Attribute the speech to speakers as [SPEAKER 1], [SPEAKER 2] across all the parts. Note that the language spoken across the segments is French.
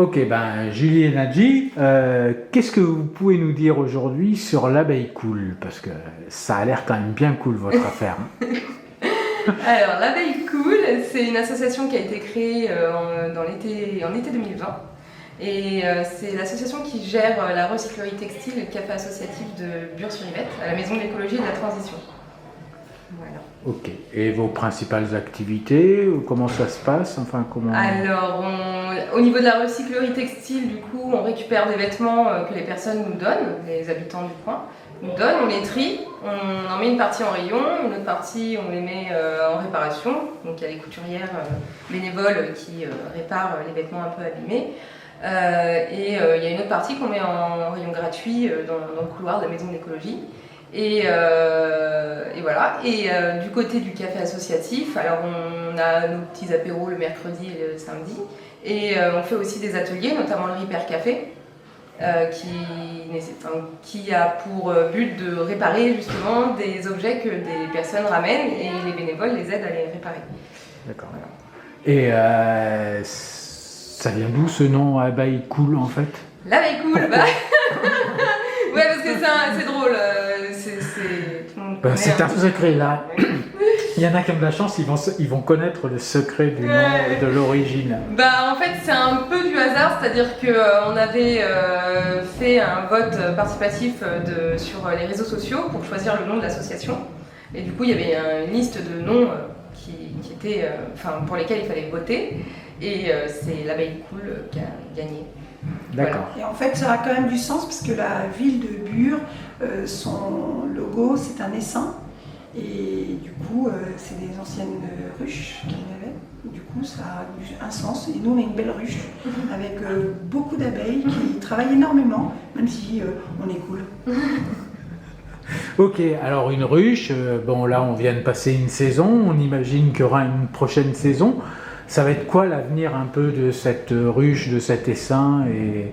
[SPEAKER 1] Ok, Julie et Nadji, qu'est-ce que vous pouvez nous dire aujourd'hui sur l'abeille cool? Parce que ça a l'air quand même bien cool votre affaire.
[SPEAKER 2] Alors, l'abeille cool, c'est une association qui a été créée en été 2020. Et c'est l'association qui gère la recyclerie textile et le café associatif de Bure-sur-Yvette, à la Maison de l'écologie et de la transition. Voilà.
[SPEAKER 1] Ok. Et vos principales activités, comment ça se passe?
[SPEAKER 2] Alors, au niveau de la recyclerie textile, du coup, on récupère des vêtements que les personnes nous donnent, les habitants du coin nous donnent, on les trie, on en met une partie en rayon, une autre partie on les met en réparation. Donc il y a les couturières bénévoles qui réparent les vêtements un peu abîmés. Il y a une autre partie qu'on met en rayon gratuit dans le couloir de la Maison de l'écologie. Et voilà. Et du côté du café associatif, alors on a nos petits apéros le mercredi et le samedi. Et on fait aussi des ateliers, notamment le Repair Café, qui a pour but de réparer justement des objets que des personnes ramènent et les bénévoles les aident à les réparer.
[SPEAKER 1] D'accord. Voilà. Et ça vient d'où ce nom abeille cool en fait?
[SPEAKER 2] L'abeille cool, ouais, parce que c'est drôle.
[SPEAKER 1] C'est un secret là. Il y en a qui ont de la chance, ils vont connaître le secret du nom et de l'origine.
[SPEAKER 2] En fait, c'est un peu du hasard, c'est-à-dire qu'on avait fait un vote participatif sur les réseaux sociaux pour choisir le nom de l'association. Et du coup, il y avait une liste de noms pour lesquels il fallait voter. Et c'est l'abeille cool qui a gagné.
[SPEAKER 1] D'accord.
[SPEAKER 3] Voilà. Et en fait, ça a quand même du sens parce que la ville de Bure, son logo, c'est un essaim. Et du coup, c'est des anciennes ruches qu'il y avait. Du coup, ça a un sens. Et nous, on a une belle ruche avec beaucoup d'abeilles qui travaillent énormément, même si on est cool.
[SPEAKER 1] Ok, alors une ruche, là on vient de passer une saison, on imagine qu'il y aura une prochaine saison. Ça va être quoi l'avenir un peu de cette ruche, de cet essaim et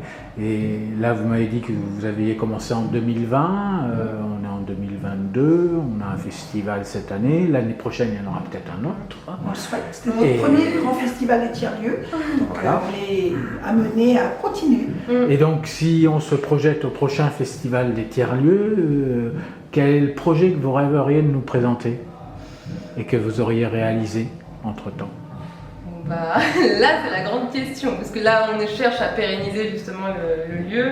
[SPEAKER 1] là vous m'avez dit que vous aviez commencé en 2020, on est en 2022, on a un festival cette année, l'année prochaine il y en aura peut-être un autre.
[SPEAKER 3] On le souhaite, c'était notre premier grand festival des tiers-lieux, donc voilà. On est amené à continuer.
[SPEAKER 1] Et donc si on se projette au prochain festival des tiers-lieux, quel est le projet que vous rêveriez de nous présenter et que vous auriez réalisé entre-temps?
[SPEAKER 2] Là, c'est la grande question, parce que là, on cherche à pérenniser justement le lieu,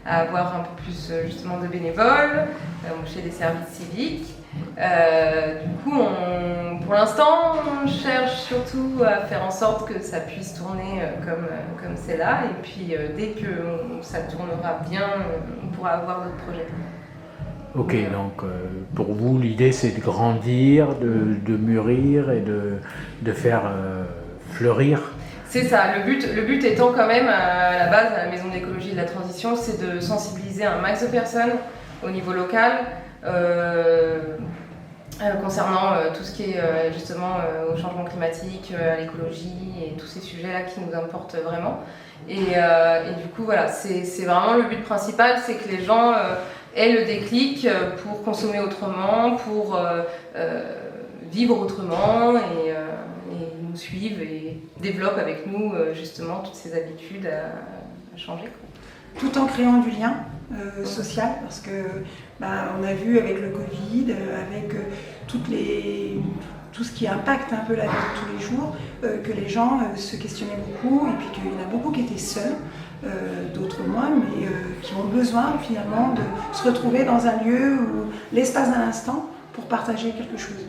[SPEAKER 2] à avoir un peu plus justement de bénévoles, embaucher des services civiques. Du coup, pour l'instant, on cherche surtout à faire en sorte que ça puisse tourner comme c'est là, et puis dès que ça tournera bien, on pourra avoir d'autres projets.
[SPEAKER 1] Ok, donc pour vous, l'idée c'est de grandir, de mûrir et de faire fleurir.
[SPEAKER 2] C'est ça, le but étant quand même, à la base, à la Maison de l'écologie et de la transition, c'est de sensibiliser un max de personnes au niveau local concernant tout ce qui est justement au changement climatique, à l'écologie et tous ces sujets-là qui nous importent vraiment. Et du coup, voilà, c'est vraiment le but principal, c'est que les gens aient le déclic pour consommer autrement, pour vivre autrement et nous suivent et développent avec nous justement toutes ces habitudes à changer.
[SPEAKER 3] Tout en créant du lien social, parce que on a vu avec le Covid, avec tout ce qui impacte un peu la vie de tous les jours, que les gens se questionnaient beaucoup et puis qu'il y en a beaucoup qui étaient seuls, d'autres moins, mais qui ont besoin finalement de se retrouver dans un lieu où l'espace d'un instant pour partager quelque chose.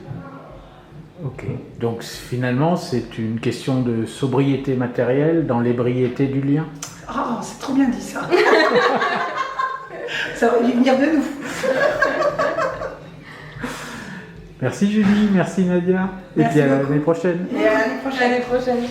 [SPEAKER 1] Ok, donc finalement c'est une question de sobriété matérielle dans l'ébriété du lien.
[SPEAKER 3] Ah, c'est trop bien dit ça. Ça aurait dû venir de nous.
[SPEAKER 1] Merci Julie, merci Nadia,
[SPEAKER 3] Merci
[SPEAKER 1] et puis à
[SPEAKER 3] beaucoup.
[SPEAKER 1] l'année prochaine.
[SPEAKER 3] Et à l'année prochaine.
[SPEAKER 2] À l'année prochaine.